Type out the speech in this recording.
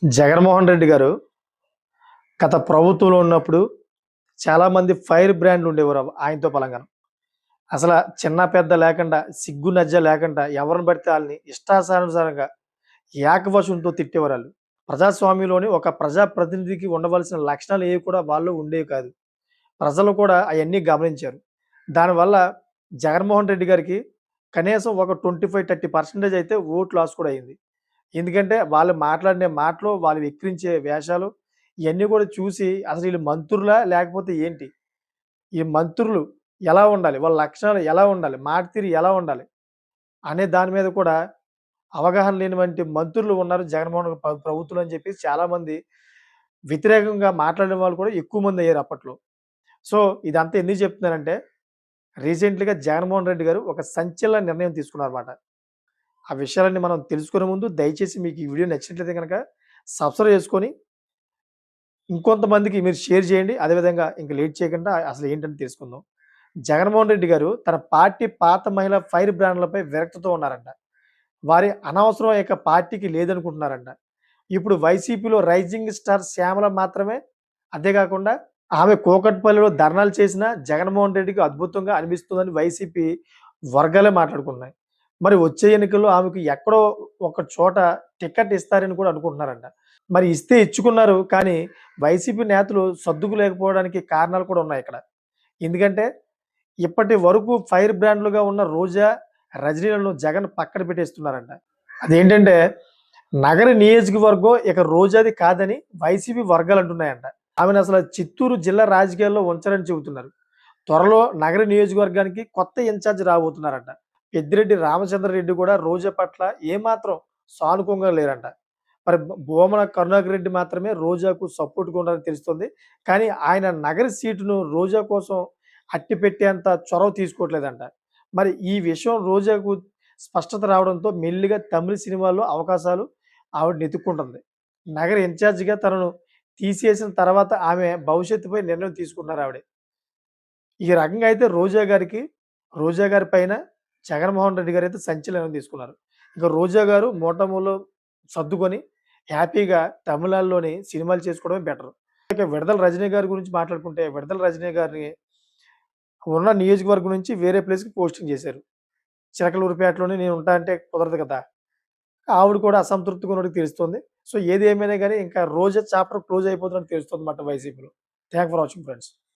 జగన్మోహన్ రెడ్డి గారు గత ప్రభుత్వంలో ఉన్నప్పుడు చాలామంది ఫైర్ బ్రాండ్లు ఉండేవారు ఆయనతో పలంగా. అసలు చిన్న పెద్ద లేకుండా, సిగ్గు లజ్జ లేకుండా ఎవరిని పడితే వాళ్ళని ఇష్టానుసారంగా ఏకవచనంతో తిట్టేవారాళ్ళు. ప్రజాస్వామ్యంలోని ఒక ప్రజా ప్రతినిధికి ఉండవలసిన లక్షణాలు ఏవి కూడా వాళ్ళలో ఉండేవి కాదు. ప్రజలు కూడా అయన్నీ గమనించారు. దానివల్ల జగన్మోహన్ రెడ్డి గారికి కనీసం ఒక 25, 30% అయితే ఓట్ లాస్ కూడా అయింది. ఎందుకంటే వాళ్ళు మాట్లాడిన మాటలు, వాళ్ళు వెక్కిరించే వేషాలు ఇయన్నీ కూడా చూసి అసలు ఈళ్ళు మంత్రులా? లేకపోతే ఏంటి? ఈ మంత్రులు ఎలా ఉండాలి? వాళ్ళ లక్షణాలు ఎలా ఉండాలి? మాట తీరు ఎలా ఉండాలి? అనే దాని మీద కూడా అవగాహన లేనివంటి మంత్రులు ఉన్నారు జగన్మోహన్ ప్రభుత్వంలో అని చెప్పేసి చాలామంది వ్యతిరేకంగా మాట్లాడిన వాళ్ళు కూడా ఎక్కువ మంది అయ్యారు అప్పట్లో. సో, ఇదంతా ఎందుకు చెప్తున్నానంటే రీసెంట్‌లీగా జగన్మోహన్ రెడ్డి గారు ఒక సంచలన నిర్ణయం తీసుకున్నారన్నమాట. ఆ విషయాలన్నీ మనం తెలుసుకునే ముందు దయచేసి మీకు ఈ వీడియో నచ్చినట్లయితే గనక సబ్స్క్రైబ్ చేసుకొని ఇంకొంతమందికి మీరు షేర్ చేయండి. అదేవిధంగా ఇంక లేట్ చేయకుండా అసలు ఏంటని తెలుసుకుందాం. జగన్మోహన్ రెడ్డి గారు తన పార్టీ పాత మహిళా ఫైర్ బ్రాండ్‌లపై విరక్తితో ఉన్నారంట. వారి అనవసరం ఇక పార్టీకి లేదనుకుంటున్నారంట. ఇప్పుడు వైసీపీలో రైజింగ్ స్టార్ శ్యామల మాత్రమే అంతే కాకుండా ఆమె కూకట్పల్లిలో ధర్నాలు చేసినా జగన్మోహన్ రెడ్డికి అద్భుతంగా అనిపిస్తుందని వైసీపీ వర్గాలే మాట్లాడుకుంటున్నాయి. మరి వచ్చే ఎన్నికల్లో ఆమెకు ఎక్కడో ఒక చోట టికెట్ ఇస్తారని కూడా అనుకుంటున్నారంట. మరి ఇస్తే ఇచ్చుకున్నారు. కానీ వైసీపీ నేతలు సర్దుకోలేకపోవడానికి కారణాలు కూడా ఉన్నాయిక్కడ. ఎందుకంటే ఇప్పటి వరకు ఫైర్ బ్రాండ్‌లుగా ఉన్న రోజా, రజనీలను జగన్ పక్కన పెట్టేస్తున్నారంట. అదేంటంటే నగర నియోజకవర్గం ఇక రోజాది కాదని వైసీపీ వర్గాలు అంటున్నాయంట. ఆమెనసల చిత్తూరు జిల్లా రాజకీయాల్లో ఉంచరని చెబుతున్నారు. త్వరలో నగర నియోజకవర్గానికి కొత్త ఇన్ఛార్జ్ రాబోతున్నారంట. పెద్దిరెడ్డి రామచంద్రారెడ్డి కూడా రోజా పట్ల ఏమాత్రం సానుకూలంగా లేరంట. మరి భూమన కరుణాకర్ రెడ్డి మాత్రమే రోజాకు సపోర్ట్‌గా ఉన్నారని తెలుస్తుంది. కానీ ఆయన నగర సీటును రోజా కోసం అట్టిపెట్టేంత చొరవ తీసుకోవట్లేదంట. మరి ఈ విషయం రోజాకు స్పష్టత రావడంతో మెల్లిగా తమిళ సినిమాల్లో అవకాశాలు ఆవిడని ఎతుక్కుంటుంది. నగర ఇన్ఛార్జిగా తనను తీసేసిన తర్వాత ఆమె భవిష్యత్తుపై నిర్ణయం తీసుకున్నారావిడ. ఈ రకంగా అయితే రోజా గారి పైన జగన్మోహన్ రెడ్డి గారైతే సంచలనం తీసుకున్నారు. ఇక రోజా గారు మూటములో సర్దుకొని హ్యాపీగా తమిళాల్లోని సినిమాలు చేసుకోవడమే బెటరు. ఇక విడదల రజనీ గారి గురించి మాట్లాడుకుంటే, విడదల రజనీ గారిని ఉన్న నియోజకవర్గం నుంచి వేరే ప్లేస్‌కి పోస్టింగ్ చేశారు. చిలకలూరిపేటలోనే నేను ఉంటా అంటే కుదరదు కదా! ఆవిడ కూడా అసంతృప్తిగా ఉన్నట్టు తెలుస్తుంది. సో, ఏది ఏమైనా గాని ఇంకా రోజా చాప్టర్ క్లోజ్ అయిపోతున్నట్టు తెలుస్తుందన్నమాట వైసీపీలో. Thank for watching friends.